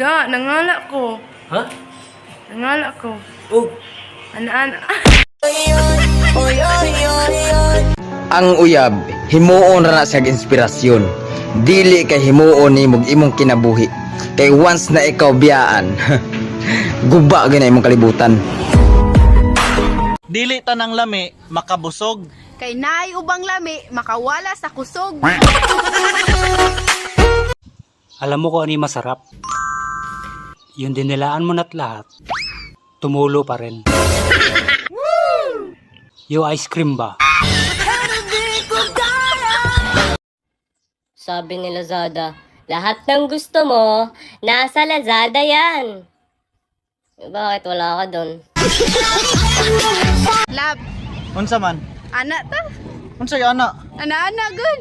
Da, nangala ko. Ha? Nangala ko. Oh, Ana-ana. Ang uyab himuon ra na sa inspirasyon. Dili kay himuon ni mog imong kinabuhi. Kay once na ikaw biyaan, guba gyud na imong kalibutan. Dili tanang lami makabusog. Kay naay ubang lami, makawala sa kusog. alam mo kung ano yung masarap? Yung dinilaan mo na't lahat, tumulo pa rin. Yung ice cream ba? Sabi ni Lazada, lahat ng gusto mo, nasa Lazada yan. Bakit wala ka doon? Lab, Unsa man? ana ta. Unsa yung ana? Ana-ana good.